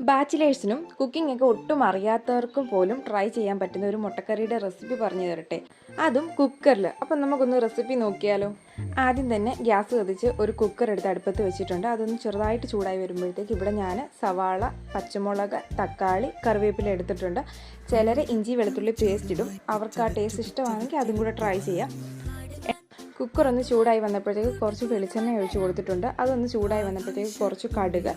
ബാച്ചിലേഴ്സിനും cooking ഒക്കെ ഒട്ടും അറിയാത്തവർക്കും പോലും ട്രൈ ചെയ്യാൻ പറ്റുന്ന ഒരു മുട്ടക്കറിയുടെ റെസിപ്പി പറഞ്ഞു തരട്ടെ, അതും കുക്കറിൽ. അപ്പം നമുക്കൊന്ന് റെസിപ്പി നോക്കിയാലോ. ആദ്യം തന്നെ ഗ്യാസ് കത്തിച്ച് ഒരു കുക്കർ എടുത്ത് അടുപ്പത്ത് വെച്ചിട്ടുണ്ട്. അതൊന്ന് ചെറുതായിട്ട് ചൂടായി വരുമ്പോഴത്തേക്ക് ഇവിടെ ഞാൻ സവാള, പച്ചമുളക്, തക്കാളി, കറിവേപ്പില എടുത്തിട്ടുണ്ട്. ചിലർ ഇഞ്ചി വെളുത്തുള്ളി പേസ്റ്റ് ഇടും. അവർക്ക് ആ ടേസ്റ്റ് ഇഷ്ടമാണെങ്കിൽ അതും കൂടെ ട്രൈ ചെയ്യാം. കുക്കർ ഒന്ന് ചൂടായി വന്നപ്പോഴത്തേക്ക് കുറച്ച് വെളിച്ചെണ്ണ ഒഴിച്ച് കൊടുത്തിട്ടുണ്ട്. അതൊന്ന് ചൂടായി വന്നപ്പോഴത്തേക്ക് കുറച്ച് കടുക്,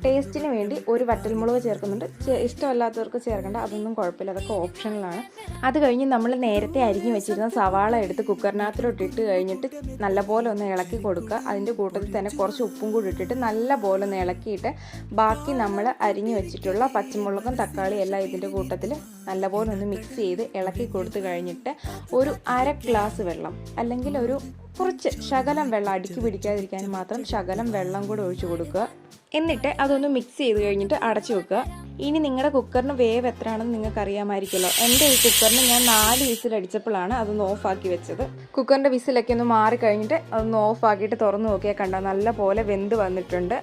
ടേസ്റ്റിന് വേണ്ടി ഒരു വറ്റൽമുളക് ചേർക്കുന്നുണ്ട്. ഇഷ്ടമല്ലാത്തവർക്ക് ചേർക്കേണ്ട, അതൊന്നും കുഴപ്പമില്ല, അതൊക്കെ ഓപ്ഷണലാണ്. അത് കഴിഞ്ഞ് നമ്മൾ നേരത്തെ അരിഞ്ഞ് വെച്ചിരുന്ന സവാള എടുത്ത് കുക്കറിനകത്തിലോട്ട് ഇട്ട് കഴിഞ്ഞിട്ട് നല്ലപോലെ ഒന്ന് ഇളക്കി കൊടുക്കുക. അതിൻ്റെ കൂട്ടത്തിൽ തന്നെ കുറച്ച് ഉപ്പും കൂടി ഇട്ടിട്ട് നല്ലപോലെ ഒന്ന് ഇളക്കിയിട്ട് ബാക്കി നമ്മൾ അരിഞ്ഞ് വെച്ചിട്ടുള്ള പച്ചമുളകും തക്കാളിയും എല്ലാം ഇതിൻ്റെ കൂട്ടത്തിൽ നല്ലപോലെ ഒന്ന് മിക്സ് ചെയ്ത് ഇളക്കി കൊടുത്തു കഴിഞ്ഞിട്ട് ഒരു അര ഗ്ലാസ് വെള്ളം, അല്ലെങ്കിൽ ഒരു കുറച്ച് ശകലം വെള്ളം, അടുക്കി പിടിക്കാതിരിക്കാൻ മാത്രം ശകലം വെള്ളം കൂടെ ഒഴിച്ചു കൊടുക്കുക. എന്നിട്ട് അതൊന്ന് മിക്സ് ചെയ്ത് കഴിഞ്ഞിട്ട് അടച്ചു വെക്കുക. ഇനി നിങ്ങളുടെ കുക്കറിന് വേവ് എത്രയാണെന്ന് നിങ്ങൾക്ക് അറിയാമായിരിക്കുമല്ലോ. എൻ്റെ ഈ കുക്കറിന് ഞാൻ 4 വിസിൽ അടിച്ചപ്പോഴാണ് അതൊന്ന് ഓഫാക്കി വെച്ചത്. കുക്കറിൻ്റെ വിസിലൊക്കെ ഒന്ന് മാറിക്കഴിഞ്ഞിട്ട് അതൊന്ന് ഓഫാക്കിയിട്ട് തുറന്ന് നോക്കിയാൽ കണ്ടോ നല്ല പോലെ വെന്ത് വന്നിട്ടുണ്ട്.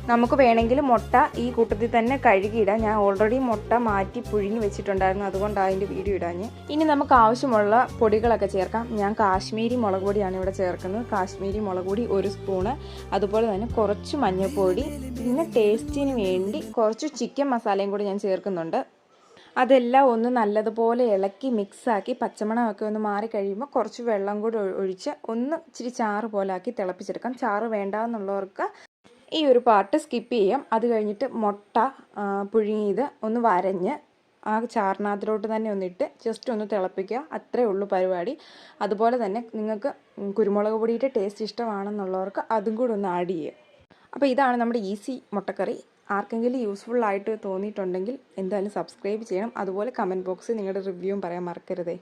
നമുക്ക് വേണമെങ്കിൽ മുട്ട ഈ കൂട്ടത്തിൽ തന്നെ കഴുകിയിടാം. ഞാൻ ഓൾറെഡി മുട്ട മാറ്റി പുഴുങ്ങി വെച്ചിട്ടുണ്ടായിരുന്നു, അതുകൊണ്ടാണ് അതിൻ്റെ വീഡിയോ ഇടാഞ്ഞ്. ഇനി നമുക്ക് ആവശ്യമുള്ള പൊടികളൊക്കെ ചേർക്കാം. ഞാൻ കാശ്മീരി മുളക് പൊടിയാണ് ഇവിടെ ചേർക്കുന്നത്. കാശ്മീരി മുളക് പൊടി 1 സ്പൂണ്, അതുപോലെ തന്നെ കുറച്ച് മഞ്ഞൾപ്പൊടി, പിന്നെ ടേസ്റ്റിന് വേണ്ടി കുറച്ച് ചിക്കൻ മസാലയും കൂടി ഞാൻ ചേർക്കുന്നുണ്ട്. അതെല്ലാം ഒന്ന് നല്ലതുപോലെ ഇളക്കി മിക്സാക്കി പച്ചമണമൊക്കെ ഒന്ന് മാറി കഴിയുമ്പോൾ കുറച്ച് വെള്ളം കൂടി ഒഴിച്ച് ഒന്ന് ഇച്ചിരി ചാറ് പോലെ ആക്കി തിളപ്പിച്ചെടുക്കാം. ചാറ് വേണ്ടാന്നുള്ളവർക്ക് ഈ ഒരു പാർട്ട് സ്കിപ്പ് ചെയ്യാം. അത് കഴിഞ്ഞിട്ട് മുട്ട പുഴുങ്ങിയത് ഒന്ന് വരഞ്ഞ് ആ ചാറിനകത്തിലോട്ട് തന്നെ ഒന്നിട്ട് ജസ്റ്റ് ഒന്ന് തിളപ്പിക്കുക. അത്രയേ ഉള്ളൂ പരിപാടി. അതുപോലെ തന്നെ നിങ്ങൾക്ക് കുരുമുളക് പൊടിയുടെ ടേസ്റ്റ് ഇഷ്ടമാണെന്നുള്ളവർക്ക് അതും കൂടി ഒന്ന് ആഡ് ചെയ്യുക. അപ്പോൾ ഇതാണ് നമ്മുടെ ഈസി മുട്ടക്കറി. ആർക്കെങ്കിലും യൂസ്ഫുൾ ആയിട്ട് തോന്നിയിട്ടുണ്ടെങ്കിൽ എന്തായാലും സബ്സ്ക്രൈബ് ചെയ്യണം. അതുപോലെ കമൻറ്റ് ബോക്സിൽ നിങ്ങളുടെ റിവ്യൂവും പറയാൻ മറക്കരുതേ.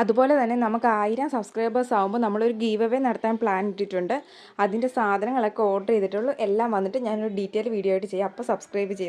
അതുപോലെ തന്നെ നമുക്ക് 1000 സബ്സ്ക്രൈബേഴ്സ് ആകുമ്പോൾ നമ്മളൊരു ഗീവ് അവേ നടത്താൻ പ്ലാൻ ഇട്ടിട്ടുണ്ട്. അതിൻ്റെ സാധനങ്ങളൊക്കെ ഓർഡർ ചെയ്തിട്ടുള്ളൂ. എല്ലാം വന്നിട്ട് ഞാനൊരു ഡീറ്റെയിൽ വീഡിയോ ആയിട്ട് ചെയ്യാം. അപ്പോൾ സബ്സ്ക്രൈബ് ചെയ്യും.